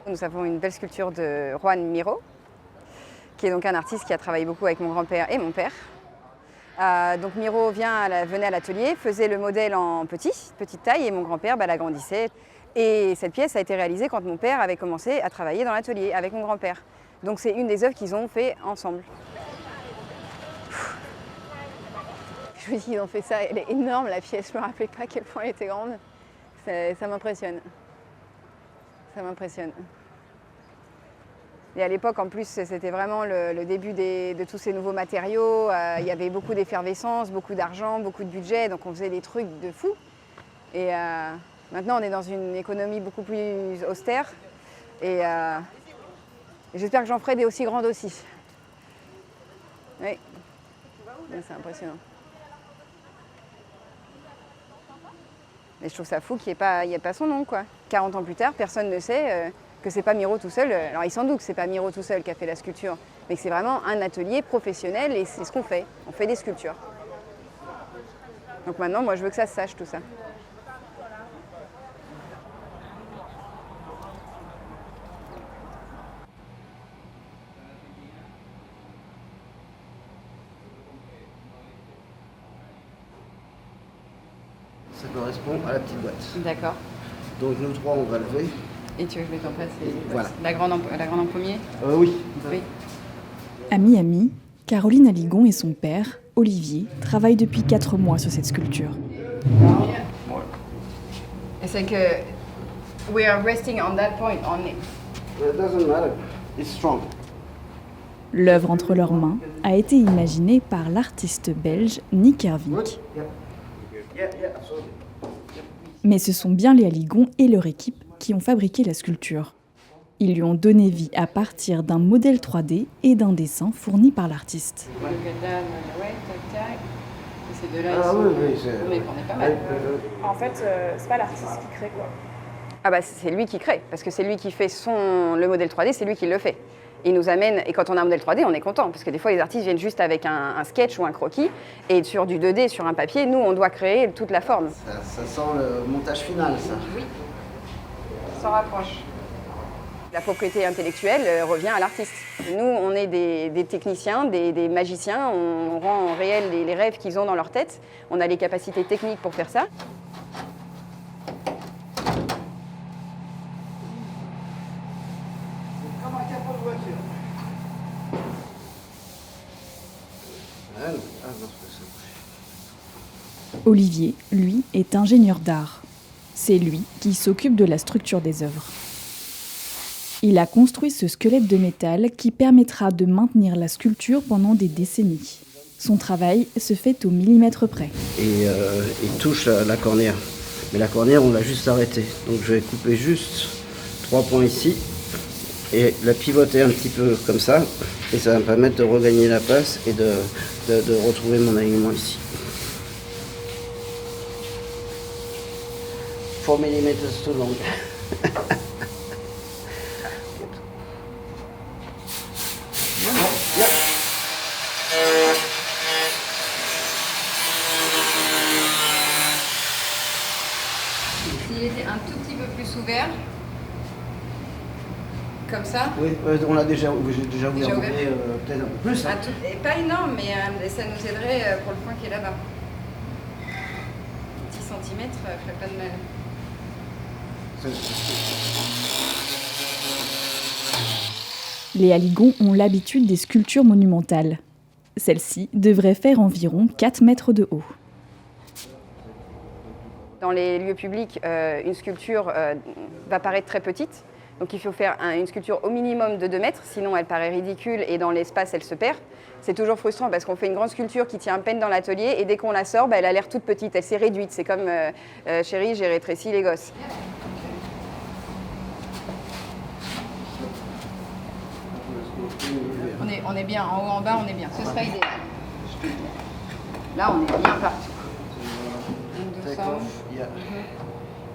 Nous avons une belle sculpture de Juan Miro, qui est donc un artiste qui a travaillé beaucoup avec mon grand-père et mon père. Donc Miro venait à l'atelier, faisait le modèle en petite taille, et mon grand-père l'agrandissait. Et cette pièce a été réalisée quand mon père avait commencé à travailler dans l'atelier avec mon grand-père. Donc c'est une des œuvres qu'ils ont fait ensemble. Je me dis, ils ont fait ça, elle est énorme la pièce, je ne me rappelais pas à quel point elle était grande. Ça m'impressionne. Ça m'impressionne. Et à l'époque, en plus, c'était vraiment le début de tous ces nouveaux matériaux. Il y avait beaucoup d'effervescence, beaucoup d'argent, beaucoup de budget, donc on faisait des trucs de fou. Et maintenant, on est dans une économie beaucoup plus austère. Et j'espère que j'en ferai des aussi grandes aussi. Oui, c'est impressionnant. Mais je trouve ça fou qu'il n'y ait pas son nom, quoi. 40 ans plus tard, personne ne sait que c'est pas Miro tout seul. Alors il s'en doute que c'est pas Miro tout seul qui a fait la sculpture, mais que c'est vraiment un atelier professionnel et c'est ce qu'on fait. On fait des sculptures. Donc maintenant, moi, je veux que ça se sache tout ça. Ça correspond à la petite boîte. D'accord. Donc nous trois, on va lever. Et tu veux que je mette en place Voilà. la grande en premier? Oui. Oui. À Miami, Caroline Aligon et son père, Olivier, travaillent depuis 4 mois sur cette sculpture. C'est que we are resting on that point only. It doesn't matter. It's strong. L'œuvre entre leurs mains a été imaginée par l'artiste belge Nick Hervink. Mais ce sont bien les Aligon et leur équipe qui ont fabriqué la sculpture. Ils lui ont donné vie à partir d'un modèle 3D et d'un dessin fourni par l'artiste. Ces deux-là, Ah oui, c'est... On est pas mal. En fait, c'est pas l'artiste qui crée, quoi. Ah bah c'est lui qui crée, parce que c'est lui qui fait le modèle 3D, c'est lui qui le fait. Il nous amène, et quand on a un modèle 3D, on est content, parce que des fois les artistes viennent juste avec un sketch ou un croquis, et sur du 2D, sur un papier, nous on doit créer toute la forme. Ça sent le montage final, ça. Oui, ça s'en rapproche. La propriété intellectuelle revient à l'artiste. Nous, on est des techniciens, des magiciens, on rend réel les rêves qu'ils ont dans leur tête. On a les capacités techniques pour faire ça. Comme un capot de voiture. Olivier, lui, est ingénieur d'art. C'est lui qui s'occupe de la structure des œuvres. Il a construit ce squelette de métal qui permettra de maintenir la sculpture pendant des décennies. Son travail se fait au millimètre près. Et il touche la cornière. Mais la cornière, on l'a juste arrêtée. Donc je vais couper juste 3 points ici et la pivoter un petit peu comme ça. Et ça va me permettre de regagner la place et de retrouver mon alignement ici. 4 mm too long. S'il était un tout petit peu plus ouvert, comme ça. Oui, on l'a déjà ouvert Déjà ouvert. Peut-être un peu plus. Hein. Et pas énorme, mais ça nous aiderait pour le point qui est là-bas. 10 cm ferait pas de mal. Les Aligon ont l'habitude des sculptures monumentales. Celle-ci devrait faire environ 4 mètres de haut. Dans les lieux publics, une sculpture va paraître très petite. Donc il faut faire une sculpture au minimum de 2 mètres, sinon elle paraît ridicule et dans l'espace elle se perd. C'est toujours frustrant parce qu'on fait une grande sculpture qui tient à peine dans l'atelier et dès qu'on la sort, elle a l'air toute petite, elle s'est réduite. C'est comme chérie, j'ai rétréci les gosses. On est bien, en haut, en bas, on est bien. Ce serait idéal. Là, on est bien partout. Take off, yeah.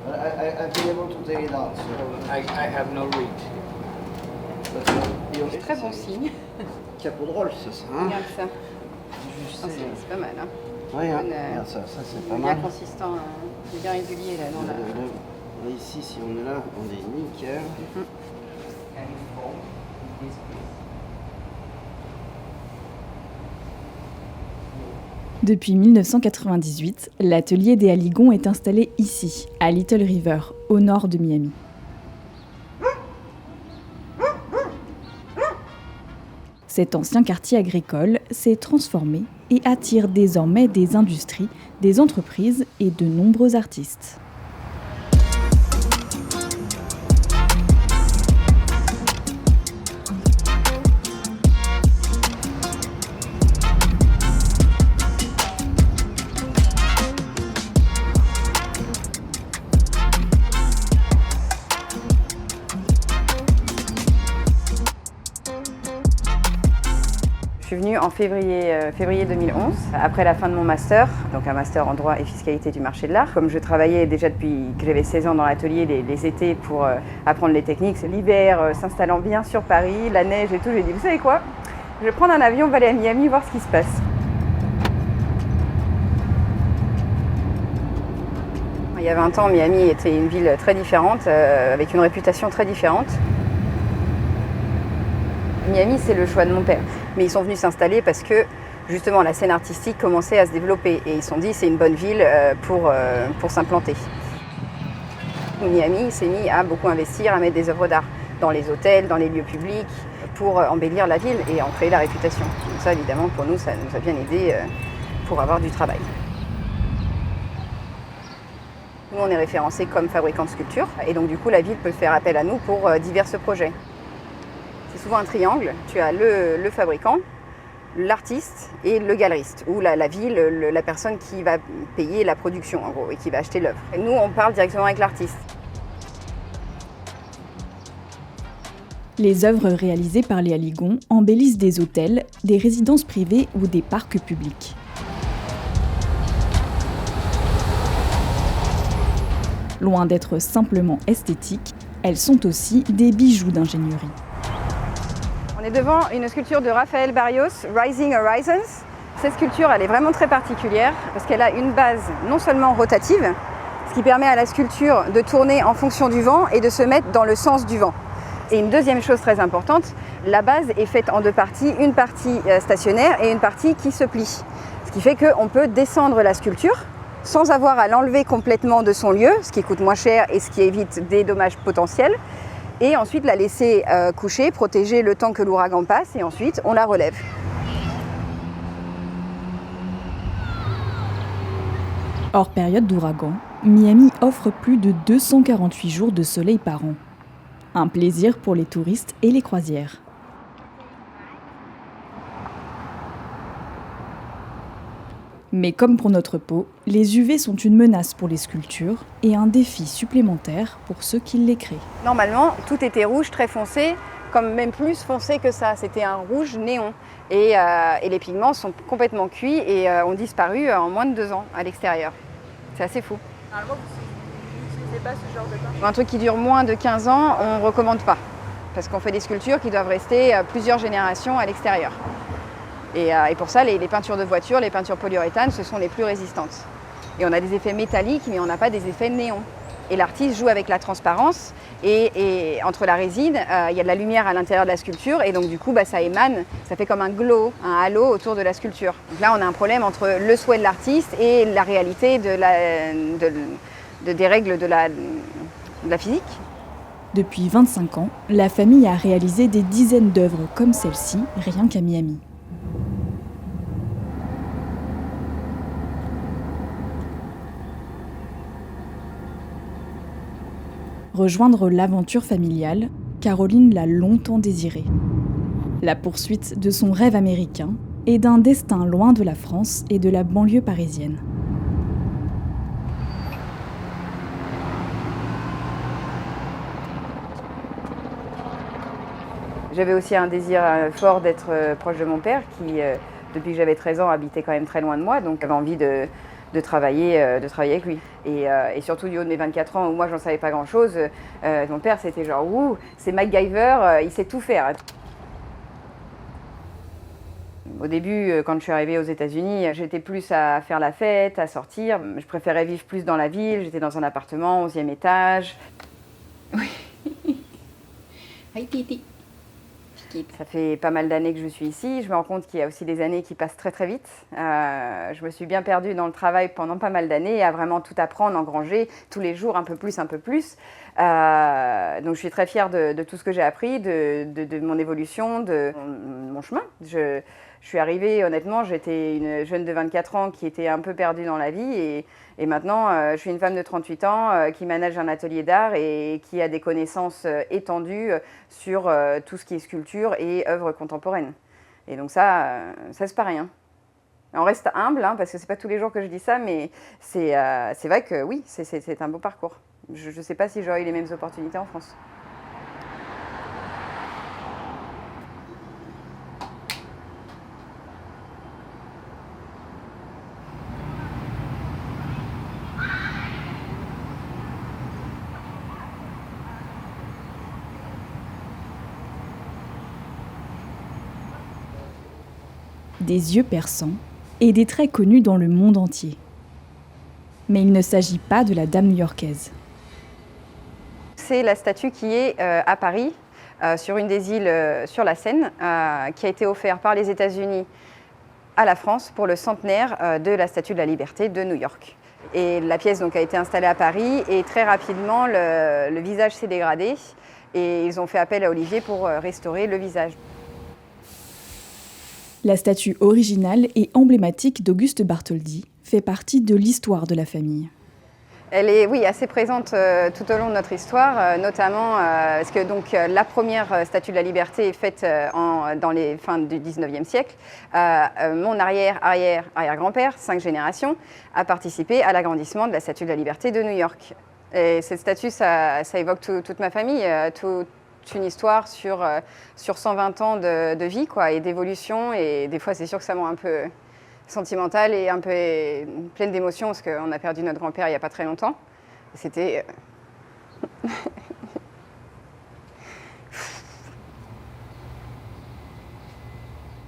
I've been able to take it out. So I have no reach. C'est très bon signe. Capot de rôle, c'est ça. Hein? Regarde ça. Juste, C'est pas mal. Hein. ouais, hein. Une, Regarde ça c'est pas bien mal. consistant, bien régulier là. Dans la... Là, ici, si on est là, on est nickel. Depuis 1998, l'atelier des Aligon est installé ici, à Little River, au nord de Miami. Cet ancien quartier agricole s'est transformé et attire désormais des industries, des entreprises et de nombreux artistes. Je suis venue en février 2011, après la fin de mon master, donc un master en droit et fiscalité du marché de l'art. Comme je travaillais déjà depuis que j'avais 16 ans dans l'atelier les étés pour apprendre les techniques, l'hiver s'installant bien sur Paris, la neige et tout, j'ai dit vous savez quoi, je vais prendre un avion, on va aller à Miami voir ce qui se passe. Il y a 20 ans, Miami était une ville très différente, avec une réputation très différente. Miami, c'est le choix de mon père. Mais ils sont venus s'installer parce que, justement, la scène artistique commençait à se développer. Et ils se sont dit, c'est une bonne ville pour s'implanter. Miami s'est mis à beaucoup investir, à mettre des œuvres d'art dans les hôtels, dans les lieux publics, pour embellir la ville et en créer la réputation. Donc ça, évidemment, pour nous, ça nous a bien aidé pour avoir du travail. Nous, on est référencés comme fabricants de sculptures. Et donc, du coup, la ville peut faire appel à nous pour divers projets. C'est souvent un triangle, tu as le fabricant, l'artiste et le galeriste, ou la ville, la personne qui va payer la production en gros et qui va acheter l'œuvre. Nous, on parle directement avec l'artiste. Les œuvres réalisées par les Aligon embellissent des hôtels, des résidences privées ou des parcs publics. Loin d'être simplement esthétiques, elles sont aussi des bijoux d'ingénierie. On est devant une sculpture de Raphaël Barrios, Rising Horizons. Cette sculpture, elle est vraiment très particulière parce qu'elle a une base non seulement rotative, ce qui permet à la sculpture de tourner en fonction du vent et de se mettre dans le sens du vent. Et une deuxième chose très importante, la base est faite en deux parties, une partie stationnaire et une partie qui se plie. Ce qui fait qu'on peut descendre la sculpture sans avoir à l'enlever complètement de son lieu, ce qui coûte moins cher et ce qui évite des dommages potentiels. Et ensuite la laisser coucher, protéger le temps que l'ouragan passe, et ensuite on la relève. Hors période d'ouragan, Miami offre plus de 248 jours de soleil par an. Un plaisir pour les touristes et les croisières. Mais comme pour notre peau, les UV sont une menace pour les sculptures et un défi supplémentaire pour ceux qui les créent. Normalement, tout était rouge, très foncé, comme même plus foncé que ça. C'était un rouge néon. Et les pigments sont complètement cuits et ont disparu en moins de 2 ans à l'extérieur. C'est assez fou. Normalement, vous n'utilisez pas ce genre de peinture? Un truc qui dure moins de 15 ans, on ne recommande pas. Parce qu'on fait des sculptures qui doivent rester plusieurs générations à l'extérieur. Et pour ça, les peintures de voitures, les peintures polyuréthane, ce sont les plus résistantes. Et on a des effets métalliques, mais on n'a pas des effets néons. Et l'artiste joue avec la transparence, et entre la résine, il y a de la lumière à l'intérieur de la sculpture, et donc du coup, ça émane, ça fait comme un glow, un halo autour de la sculpture. Donc là, on a un problème entre le souhait de l'artiste et la réalité des règles de la physique. Depuis 25 ans, la famille a réalisé des dizaines d'œuvres comme celle-ci, rien qu'à Miami. Rejoindre l'aventure familiale, Caroline l'a longtemps désirée. La poursuite de son rêve américain et d'un destin loin de la France et de la banlieue parisienne. J'avais aussi un désir fort d'être proche de mon père qui, depuis que j'avais 13 ans, habitait quand même très loin de moi, donc j'avais envie de travailler avec lui. Et surtout du haut de mes 24 ans où moi j'en savais pas grand chose, mon père c'était genre ouh, c'est MacGyver, il sait tout faire. Au début, quand je suis arrivée aux États-Unis, j'étais plus à faire la fête, à sortir. Je préférais vivre plus dans la ville, j'étais dans un appartement, 11e étage. Oui. Hi Titi. Ça fait pas mal d'années que je suis ici. Je me rends compte qu'il y a aussi des années qui passent très très vite. Je me suis bien perdue dans le travail pendant pas mal d'années, à vraiment tout apprendre, engranger, tous les jours un peu plus, un peu plus. Donc je suis très fière de tout ce que j'ai appris, de mon évolution, de mon chemin. Je suis arrivée, honnêtement, j'étais une jeune de 24 ans qui était un peu perdue dans la vie et maintenant je suis une femme de 38 ans qui manage un atelier d'art et qui a des connaissances étendues sur tout ce qui est sculpture et œuvres contemporaines. Et donc ça c'est pas rien. On reste humble, hein, parce que c'est pas tous les jours que je dis ça, mais c'est vrai que oui, c'est un beau parcours. Je ne sais pas si j'aurais eu les mêmes opportunités en France. Des yeux perçants et des traits connus dans le monde entier. Mais il ne s'agit pas de la dame new-yorkaise. C'est la statue qui est à Paris, sur une des îles sur la Seine, qui a été offerte par les États-Unis à la France pour le centenaire de la Statue de la Liberté de New York. Et la pièce donc, a été installée à Paris et très rapidement le visage s'est dégradé et ils ont fait appel à Olivier pour restaurer le visage. La statue originale et emblématique d'Auguste Bartholdi fait partie de l'histoire de la famille. Elle est, oui, assez présente tout au long de notre histoire, notamment parce que donc, la première statue de la Liberté est faite dans les fins du 19e siècle. Mon arrière-grand-père, 5 générations, a participé à l'agrandissement de la Statue de la Liberté de New York. Et cette statue, ça évoque toute ma famille, toute une histoire sur 120 ans de vie quoi, et d'évolution. Et des fois, c'est sûr que ça m'a un peu sentimentale et un peu pleine d'émotions parce qu'on a perdu notre grand-père il n'y a pas très longtemps. C'était...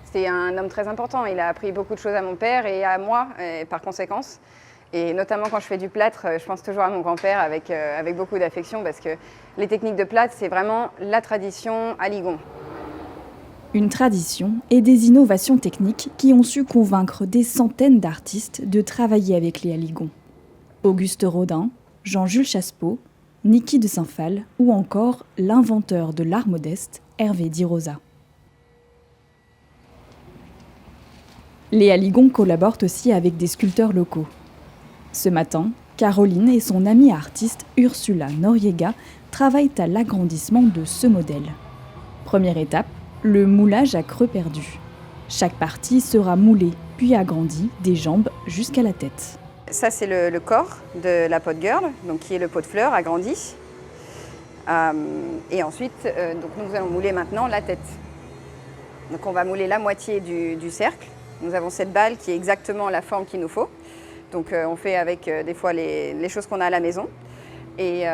C'était un homme très important. Il a appris beaucoup de choses à mon père et à moi, et par conséquence. Et notamment quand je fais du plâtre, je pense toujours à mon grand-père avec beaucoup d'affection parce que les techniques de plâtre, c'est vraiment la tradition à Ligon. Une tradition et des innovations techniques qui ont su convaincre des centaines d'artistes de travailler avec les haligons. Auguste Rodin, Jean-Jules Chassepeau, Niki de Saint-Phal ou encore l'inventeur de l'art modeste, Hervé Di Rosa. Les haligons collaborent aussi avec des sculpteurs locaux. Ce matin, Caroline et son amie artiste Ursula Noriega travaillent à l'agrandissement de ce modèle. Première étape, le moulage à creux perdu. Chaque partie sera moulée, puis agrandie des jambes jusqu'à la tête. Ça, c'est le corps de la pot girl, donc qui est le pot de fleurs agrandi. Et ensuite, donc nous allons mouler maintenant la tête. Donc on va mouler la moitié du cercle. Nous avons cette balle qui est exactement la forme qu'il nous faut. Donc on fait avec des fois les choses qu'on a à la maison. Et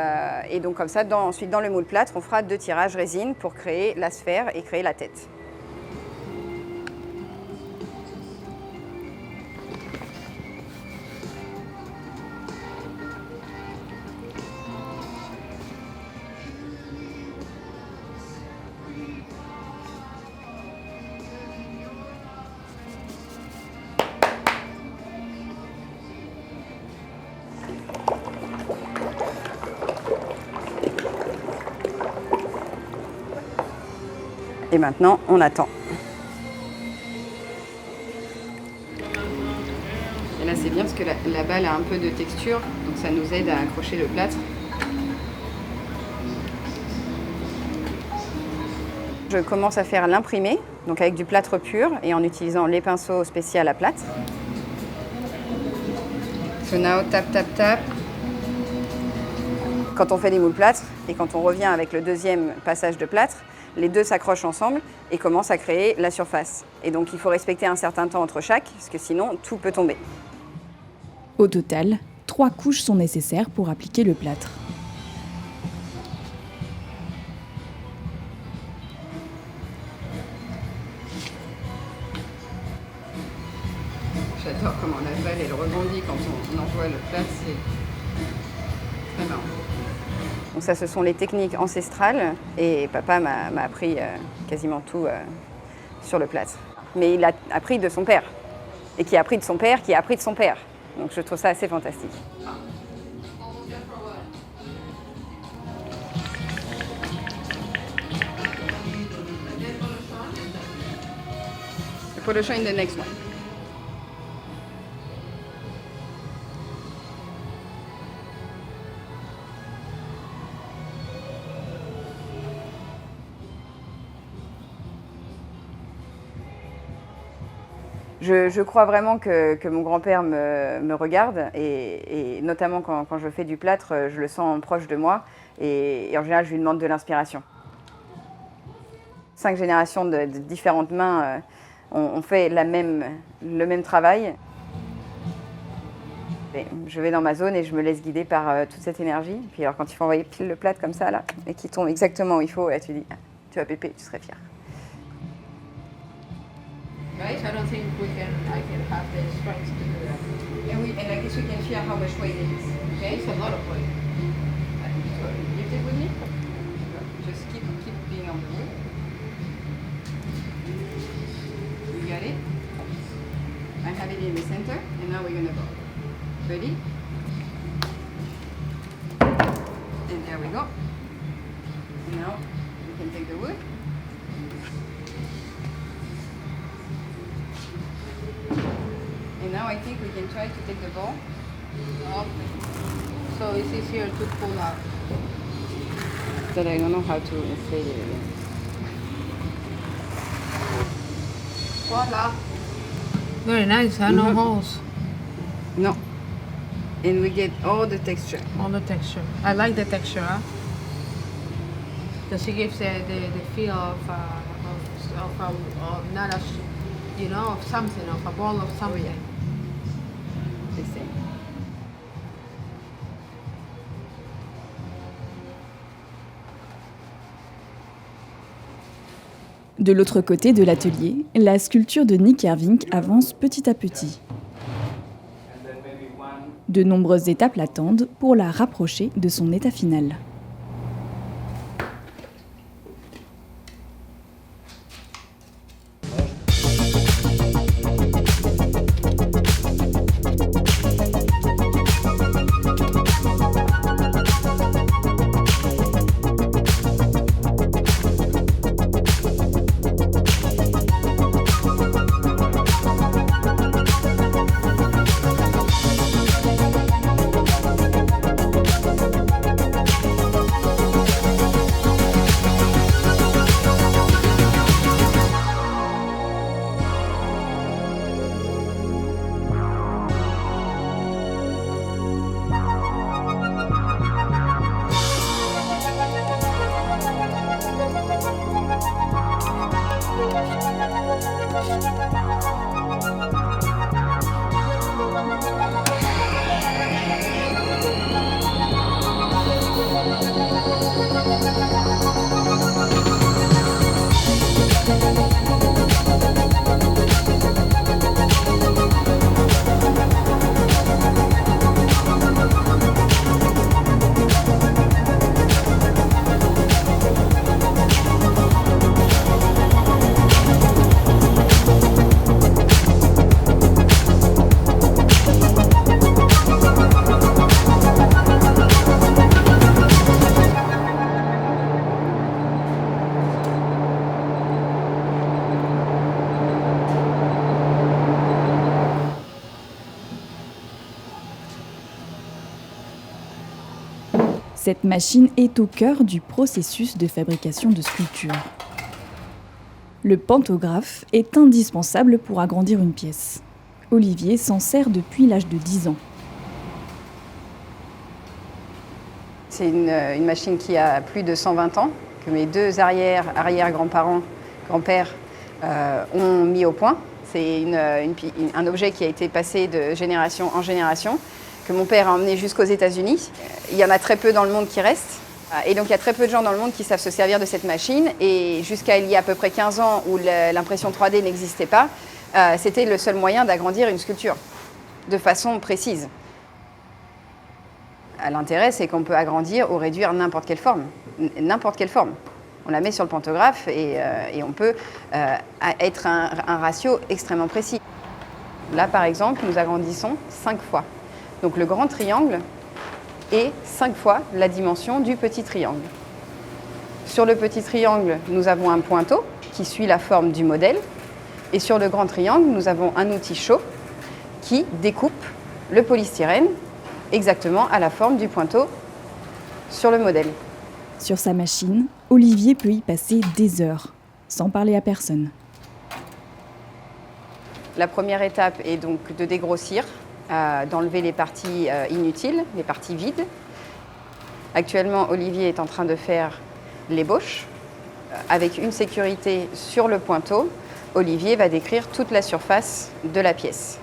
donc comme ça, ensuite dans le moule plâtre, on fera 2 tirages résine pour créer la sphère et créer la tête. Et maintenant, on attend. Et là, c'est bien parce que la balle a un peu de texture, donc ça nous aide à accrocher le plâtre. Je commence à faire l'imprimé, donc avec du plâtre pur et en utilisant les pinceaux spéciaux à plâtre. So now, tap, tap, tap. Quand on fait des moules plâtre et quand on revient avec le deuxième passage de plâtre, les deux s'accrochent ensemble et commencent à créer la surface. Et donc il faut respecter un certain temps entre chaque, parce que sinon tout peut tomber. Au total, 3 couches sont nécessaires pour appliquer le plâtre. J'adore comment la balle elle rebondit quand on envoie le plâtre, c'est très marrant. Donc ça, ce sont les techniques ancestrales et papa m'a appris quasiment tout sur le plâtre. Mais il a appris de son père et qui a appris de son père, qui a appris de son père. Donc je trouve ça assez fantastique. The photo show in the next one. Je crois vraiment que mon grand-père me regarde et notamment quand je fais du plâtre, je le sens proche de moi et en général, je lui demande de l'inspiration. 5 générations de différentes mains ont fait le même travail. Et je vais dans ma zone et je me laisse guider par toute cette énergie. Puis alors quand il faut envoyer pile le plâtre comme ça là et qu'il tombe exactement où il faut, là, tu dis, tu vas Pépé, tu serais fier. Right? I don't think I can have the strength to do that. And I guess we can feel how much weight it is. Okay? It's a lot of weight. Lift it with me. Just keep being on the wood. You got it? I have it in the center, and now we're gonna go. Ready? And there we go. And now we can take the wood. And now I think we can try to take the ball. Up. So it's easier to pull out. But I don't know how to inflate it again. Voila. Very nice, huh? No holes. No. And we get all the texture. All the texture. I like the texture, huh? Because it gives the feel of not a, you know, of something, of a ball of something. The same. De l'autre côté de l'atelier, la sculpture de Nick Erving avance petit à petit. De nombreuses étapes l'attendent pour la rapprocher de son état final. Cette machine est au cœur du processus de fabrication de sculptures. Le pantographe est indispensable pour agrandir une pièce. Olivier s'en sert depuis l'âge de 10 ans. C'est une machine qui a plus de 120 ans, que mes 2 arrière-grands-parents, grands-pères ont mis au point. C'est un objet qui a été passé de génération en génération, que mon père a emmené jusqu'aux États-Unis. Il y en a très peu dans le monde qui restent. Et donc il y a très peu de gens dans le monde qui savent se servir de cette machine. Et jusqu'à il y a à peu près 15 ans où l'impression 3D n'existait pas, c'était le seul moyen d'agrandir une sculpture de façon précise. L'intérêt, c'est qu'on peut agrandir ou réduire n'importe quelle forme. N'importe quelle forme. On la met sur le pantographe et on peut être un ratio extrêmement précis. Là, par exemple, nous agrandissons 5 fois. Donc le grand triangle est 5 fois la dimension du petit triangle. Sur le petit triangle, nous avons un pointeau qui suit la forme du modèle. Et sur le grand triangle, nous avons un outil chaud qui découpe le polystyrène exactement à la forme du pointeau sur le modèle. Sur sa machine, Olivier peut y passer des heures, sans parler à personne. La première étape est donc de dégrossir, d'enlever les parties inutiles, les parties vides. Actuellement, Olivier est en train de faire l'ébauche. Avec une sécurité sur le pointeau, Olivier va décrire toute la surface de la pièce.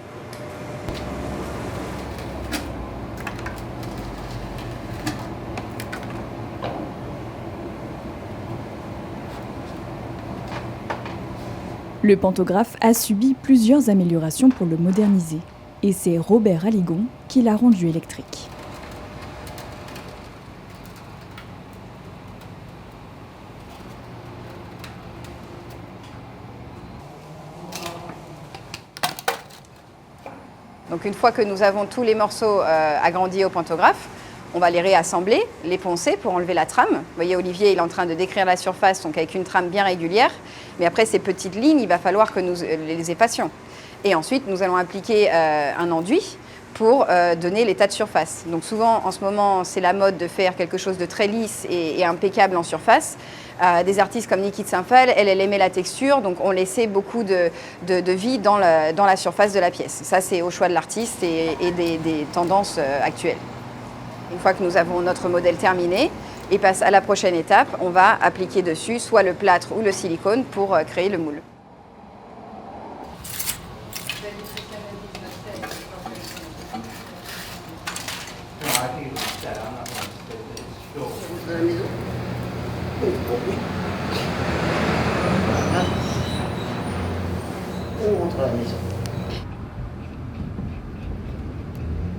Le pantographe a subi plusieurs améliorations pour le moderniser. Et c'est Robert Aligon qui l'a rendu électrique. Donc une fois que nous avons tous les morceaux agrandis au pantographe, on va les réassembler, les poncer pour enlever la trame. Vous voyez, Olivier il est en train de décrire la surface, donc avec une trame bien régulière. Mais après ces petites lignes, il va falloir que nous les effacions. Et ensuite, nous allons appliquer un enduit pour donner l'état de surface. Donc souvent, en ce moment, c'est la mode de faire quelque chose de très lisse et impeccable en surface. Des artistes comme Niki de Saint-Phal, elle aimait la texture, donc on laissait beaucoup de vie dans la surface de la pièce. Ça, c'est au choix de l'artiste et des tendances actuelles. Une fois que nous avons notre modèle terminé, et passe à la prochaine étape, on va appliquer dessus soit le plâtre ou le silicone pour créer le moule. On rentre à la maison.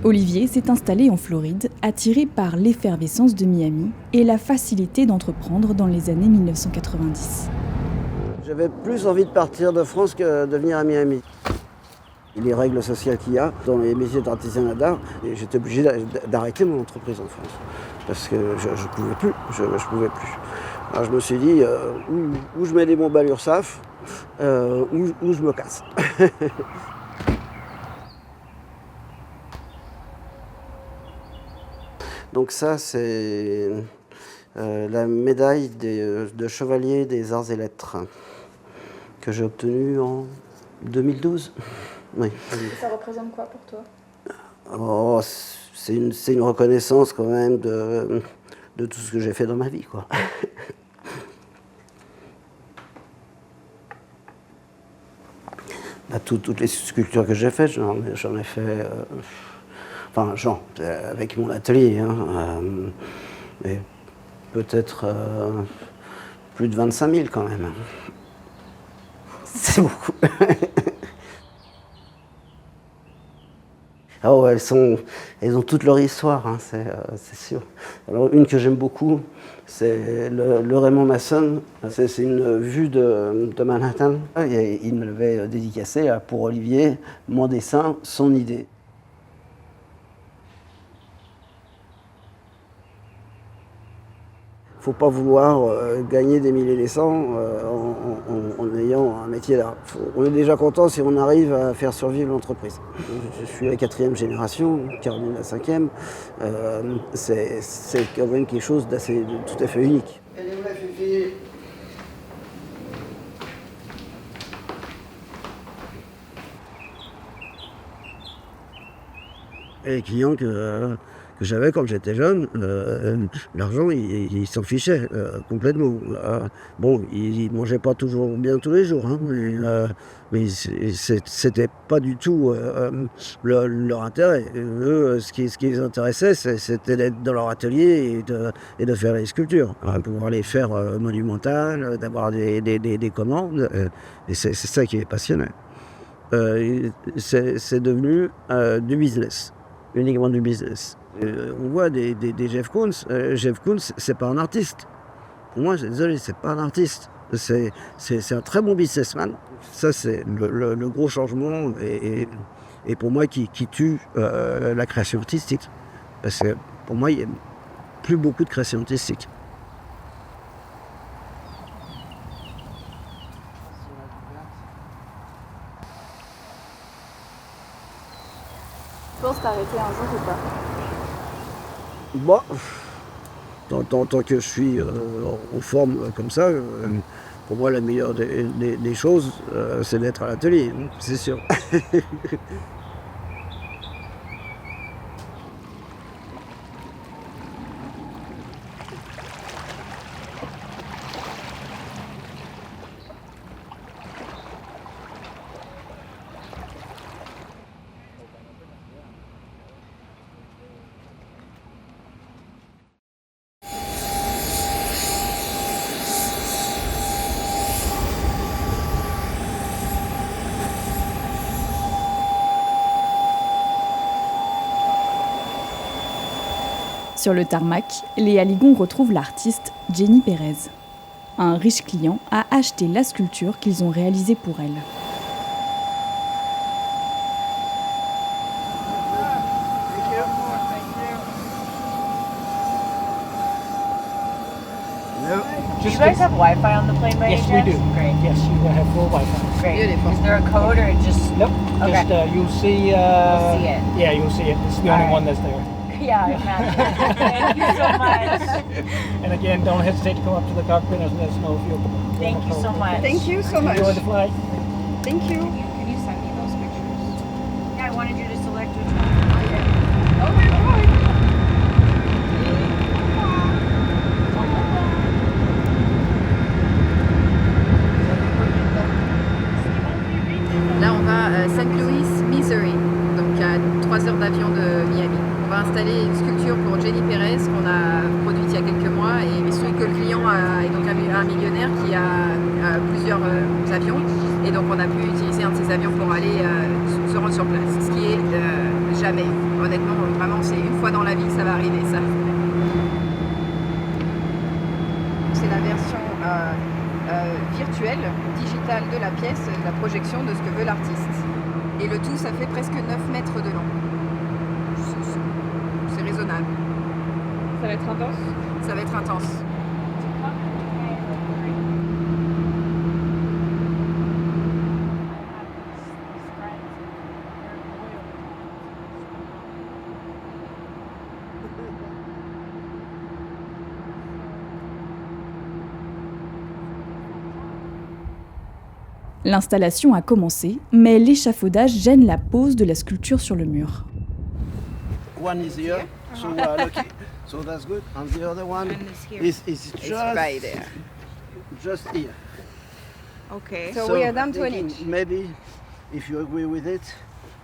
Olivier s'est installé en Floride, attiré par l'effervescence de Miami et la facilité d'entreprendre dans les années 1990. J'avais plus envie de partir de France que de venir à Miami. Les règles sociales qu'il y a dans les métiers d'artisanat d'art, et j'étais obligé d'arrêter mon entreprise en France. Parce que je ne pouvais plus, je pouvais plus. Alors je me suis dit, où je mets des bombes à l'URSSAF, où je me casse. Donc ça, c'est la médaille de chevalier des arts et lettres que j'ai obtenue en 2012. Oui. Et ça représente quoi pour toi? Oh, c'est une reconnaissance quand même de tout ce que j'ai fait dans ma vie, quoi. Toutes les sculptures que j'ai faites, j'en ai fait... avec mon atelier, mais peut-être plus de 25 000 quand même. C'est beaucoup. Ah ouais, elles ont toute leur histoire, hein, c'est sûr. Alors une que j'aime beaucoup, c'est le Raymond Masson. C'est une vue de Manhattan. Il me l'avait dédicacé pour Olivier, mon dessin, son idée. Il ne faut pas vouloir gagner des milliers et des cents en ayant un métier d'art. On est déjà content si on arrive à faire survivre l'entreprise. Je suis la 4e génération, Caroline la 5e. C'est quand même quelque chose de tout à fait unique. Elle est où la Fifi ? Et les clients que j'avais quand j'étais jeune, l'argent, il s'en fichait complètement. Bon, ils mangeaient pas toujours bien tous les jours, hein, mais c'était pas du tout leur intérêt. Eux, ce qui les intéressait, c'était d'être dans leur atelier et de faire les sculptures. Pouvoir les faire monumentales, d'avoir des commandes, et c'est ça qui les passionnait. C'est devenu du business. Uniquement du business. On voit des Jeff Koons. Jeff Koons, c'est pas un artiste. Pour moi, désolé, c'est pas un artiste. C'est un très bon businessman. Ça, c'est le gros changement et pour moi qui tue la création artistique. Parce que pour moi, il n'y a plus beaucoup de création artistique. Tu penses t'arrêter un jour ou pas? Bon, tant que je suis en forme comme ça, pour moi la meilleure des choses, c'est d'être à l'atelier, c'est sûr. Sur le tarmac, les Aligon retrouvent l'artiste Jenny Pérez. Un riche client a acheté la sculpture qu'ils ont réalisée pour elle. Do you guys have Wi-Fi on the plane by Yes, any we chance? do. Great. Yes, you will have full Wi-Fi. Great. Beautiful. Is there a code or just? Nope. Okay. Just you'll see. We'll see it. Yeah, you'll see it. It's the only Alright. one that's there. Yeah, I imagine. Thank you so much. And again, don't hesitate to come up to the cockpit and let us know if you're. Thank you so much. Thank you so much. Enjoy the flight. Thank you. Can you send me those pictures? Yeah, I wanted you to select which one. Oh my God. Là, on va à St. Louis, Missouri, donc à 3 heures d'avion de Miami. On va installer une sculpture pour Jenny Pérez qu'on a produite il y a quelques mois et il se trouve que le client est donc un millionnaire qui a plusieurs avions et donc on a pu utiliser un de ces avions pour aller se rendre sur place, ce qui est jamais, honnêtement, vraiment c'est une fois dans la vie que ça va arriver ça. C'est la version virtuelle, digitale de la pièce, la projection de ce que veut l'artiste. Et le tout, ça fait presque 9 mètres de long. C'est raisonnable. Ça va être intense? Ça va être intense. L'installation a commencé, mais l'échafaudage gêne la pose de la sculpture sur le mur. One is here, so we are lucky. So that's good. And the other one is It's right there. just here. Okay. So we are down I'm to an thinking inch. Maybe, if you agree with it,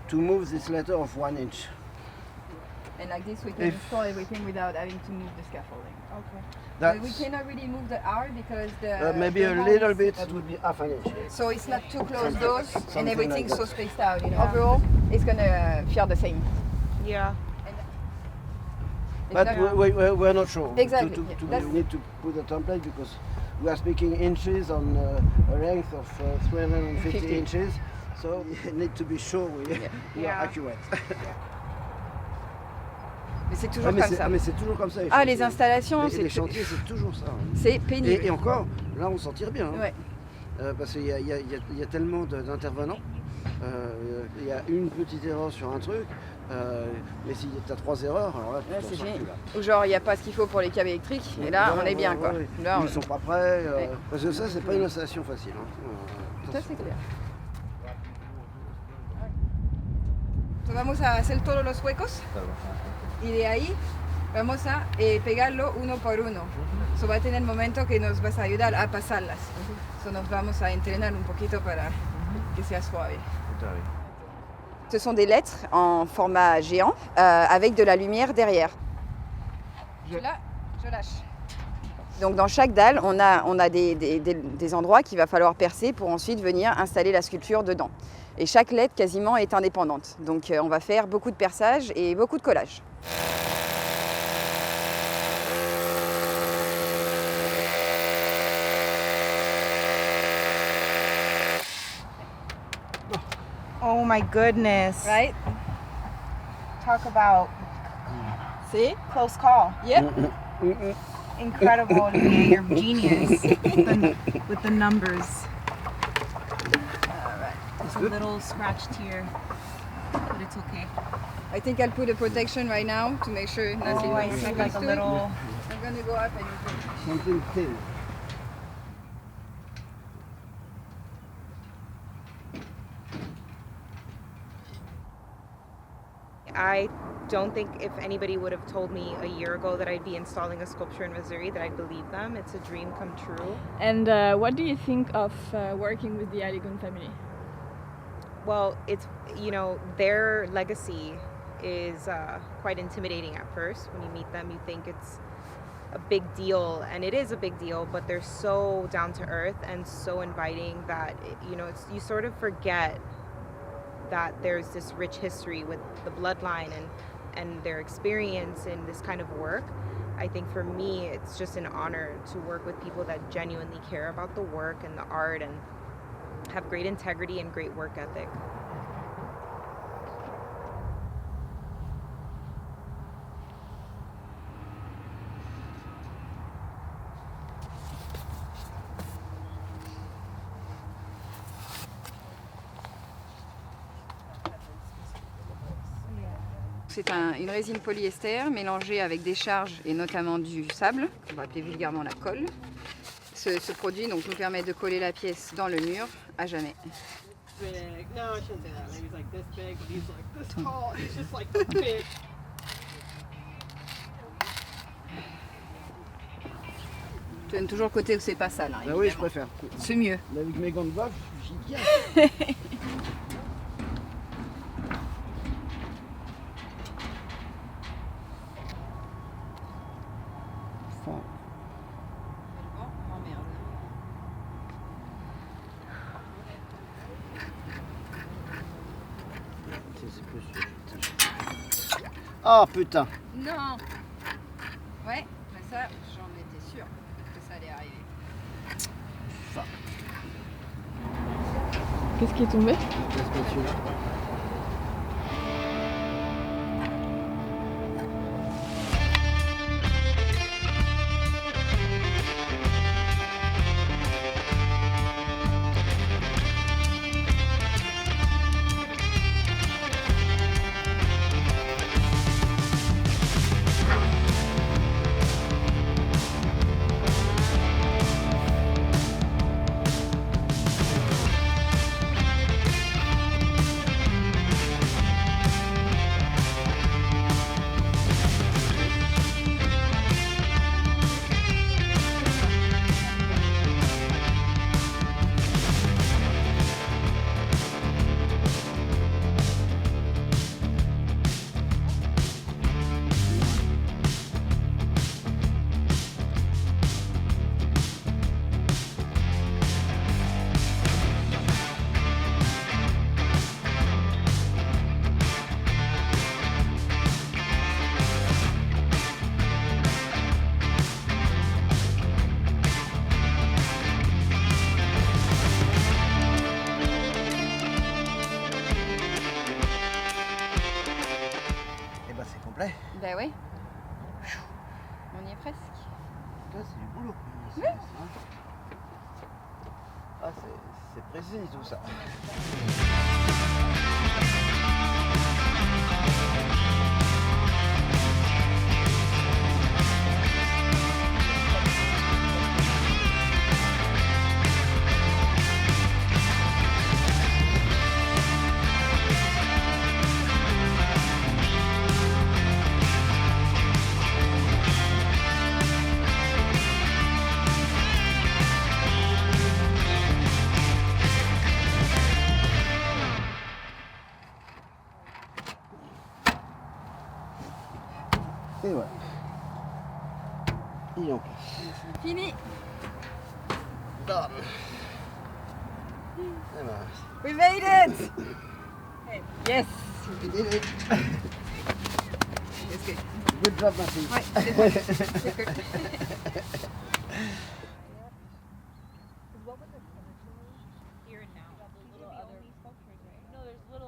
to move this letter of 1 inch. And like this we can install everything without having to move the scaffolding. Ok. But we That's cannot really move the R because the maybe the a wall little is- bit. That would be half an inch. So it's not too close doors and Something everything's like so that. spaced out, you know. Overall, it's gonna feel the same. Yeah. It's But not- we're not sure. Exactly, To, yeah. to, That's- we need to put a template because we are speaking inches on a length of 350 50. inches. So we need to be sure we are Yeah. accurate. Mais c'est toujours comme ça. Mais c'est toujours comme ça. Ah, les installations, les c'est chantiers, c'est toujours ça. Hein. c'est pénible. Et encore, là, on s'en tire bien. Hein. Ouais. Parce qu'il y a tellement d'intervenants. Il y a une petite erreur sur un truc. Mais si tu as 3 erreurs, alors là, Là, tu t'en c'est sors génial. plus. Là. Ou genre, il n'y a pas ce qu'il faut pour les câbles électriques. Et là, Ouais, on est bien, ouais, quoi. ouais. Là, Ils sont pas prêts. Ouais. Parce que ça, c'est pas une installation facile. Hein. Ça, c'est clair. Vamos a hacer todos los huecos y de ahí vamos a pegarlo uno por uno. So va a tener el momento que nos vas a ayudar a pasarlas. So nos vamos a entrenar un poquito para que sea suave. Ce sont des lettres en format géant avec de la lumière derrière. Je lâche. Donc dans chaque dalle, on a des endroits qu'il va falloir percer pour ensuite venir installer la sculpture dedans. Et chaque lettre quasiment est indépendante. Donc on va faire beaucoup de perçage et beaucoup de collage. Oh my goodness. Right? Talk about See? close call. Yep. Incredible, Olivia. You're genius with the numbers. It's a little scratched here, but it's okay. I think I'll put a protection right now to make sure nothing Oh, I see like a little... I'm gonna go up and Something thin. I don't think if anybody would have told me a year ago that I'd be installing a sculpture in Missouri that I'd believe them. It's a dream come true. And what do you think of working with the Aligon family? Well, it's, you know, their legacy is quite intimidating at first. When you meet them, you think it's a big deal, and it is a big deal, but they're so down to earth and so inviting that, you know, you sort of forget that there's this rich history with the bloodline and their experience in this kind of work. I think for me, it's just an honor to work with people that genuinely care about the work and the art and have great integrity and great work ethic. C'est une résine polyester mélangée avec des charges et notamment du sable, qu'on va appeler vulgairement la colle. Ce produit donc, nous permet de coller la pièce dans le mur à jamais. Tu aimes toujours le côté où c'est pas sale. Hein, Ah oui, je préfère. C'est mieux. Mais avec mes gants de bœuf, j'y tiens. Ah putain! Non! Ouais, mais ça, j'en étais sûre que ça allait arriver. Qu'est-ce qui est tombé? La spatule. Ben oui. On y est presque. Là, c'est du boulot. Oui. Ah, c'est précis tout ça. Et voilà. Il est en place. Fini. Done. Et voilà. We made it. Yes. We did it. It's good. Good job, ma fille. Ouais, c'est bon. C'est cool. Here and now. The little other sculptures, right? No, there's little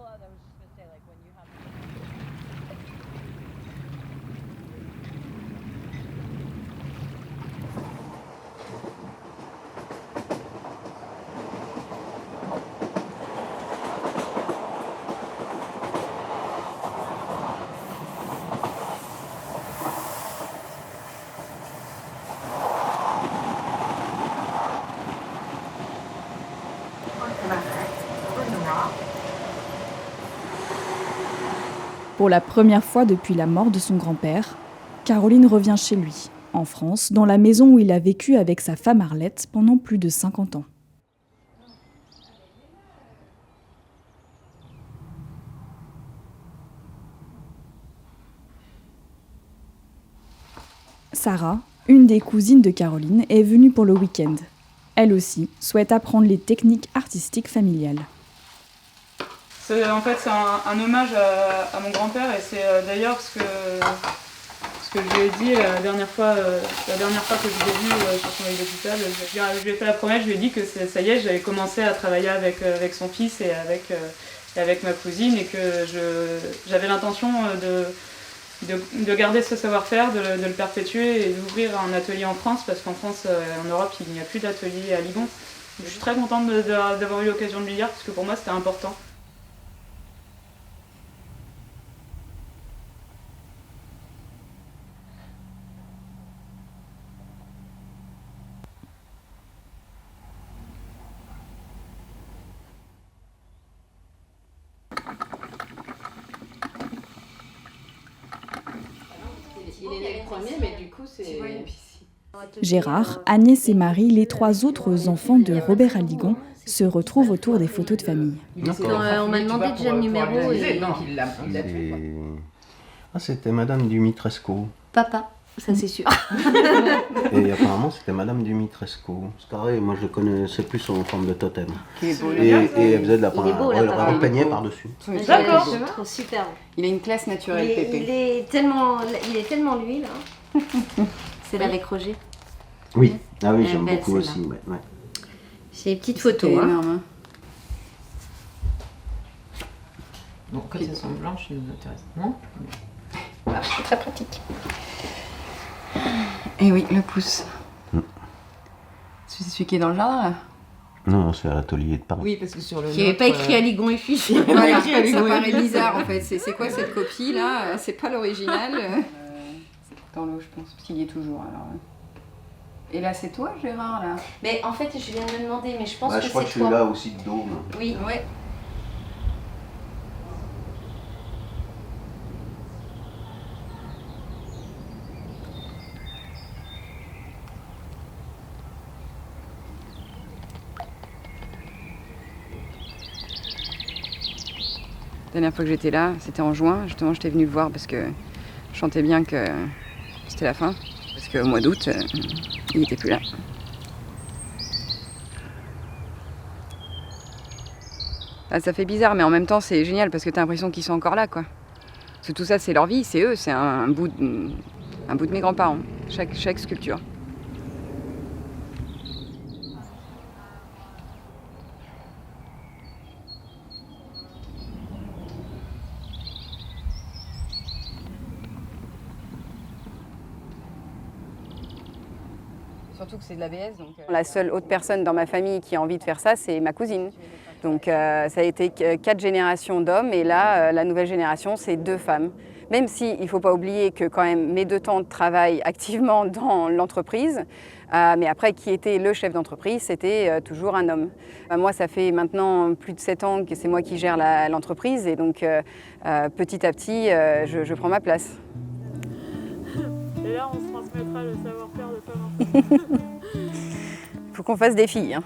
Pour la première fois depuis la mort de son grand-père, Caroline revient chez lui, en France, dans la maison où il a vécu avec sa femme Arlette pendant plus de 50 ans. Sarah, une des cousines de Caroline, est venue pour le week-end. Elle aussi souhaite apprendre les techniques artistiques familiales. En fait, c'est un hommage à mon grand-père et c'est d'ailleurs ce que je lui ai dit la dernière fois que je l'ai vu sur son lit d'hôpital. Je lui ai fait la promesse, je lui ai dit que ça y est, j'avais commencé à travailler avec son fils et avec ma cousine et que j'avais l'intention de garder ce savoir-faire, de le perpétuer et d'ouvrir un atelier en France parce qu'en France, en Europe, il n'y a plus d'atelier à Ligon. Je suis très contente d'avoir eu l'occasion de lui dire parce que pour moi, c'était important. Gérard, Agnès et Marie, les 3 autres enfants de Robert Aligon, se retrouvent autour des photos de famille. On m'a demandé déjà le numéro et... C'était Madame Dumitrescu. Papa, ça c'est sûr. Et apparemment c'était Madame Dumitrescu. C'est pareil, moi je le connaissais plus en forme de totem. Qui est beau, et elle faisait de la elle peignait par-dessus. D'accord. Super. Il a une classe naturelle, Pépé. Il est tellement lui là. C'est là avec Roger. Oui, ah oui, j'aime beaucoup aussi. Ouais. C'est des petites photos. Énorme. Bon, quand elles sont blanches, elles nous intéressent moins. Ah, c'est très pratique. Et oui, le pouce. C'est celui qui est dans le jardin là? Non, c'est à l'atelier de Paris. Oui, parce que sur le. Qui n'avait pas écrit Aligon et Fils. Voilà, ça paraît bizarre en fait. C'est quoi cette copie là? C'est pas l'original. C'est dans l'eau, je pense, parce qu'il y est toujours. Alors. Et là, c'est toi, Gérard, là? Mais en fait, je viens de me demander, mais je pense que je crois que je suis là aussi de dos. Oui. Ouais. La dernière fois que j'étais là, c'était en juin. Justement, j'étais venue le voir parce que je sentais bien que c'était la fin. Parce qu'au mois d'août, il n'était plus là. Ah, ça fait bizarre, mais en même temps, c'est génial parce que tu as l'impression qu'ils sont encore là, quoi. Parce que tout ça, c'est leur vie, c'est eux, c'est un bout de mes grands-parents, chaque sculpture. Surtout que c'est de l'ABS. Donc la seule autre personne dans ma famille qui a envie de faire ça, c'est ma cousine. Donc ça a été 4 générations d'hommes et là, la nouvelle génération, c'est 2 femmes. Même s'il ne faut pas oublier que quand même mes 2 tantes travaillent activement dans l'entreprise, mais après, qui était le chef d'entreprise, c'était toujours un homme. Moi, ça fait maintenant plus de 7 ans que c'est moi qui gère l'entreprise et donc petit à petit, je prends ma place. Et là, on se transmettra le savoir-faire de femme. Faut qu'on fasse des filles. Hein.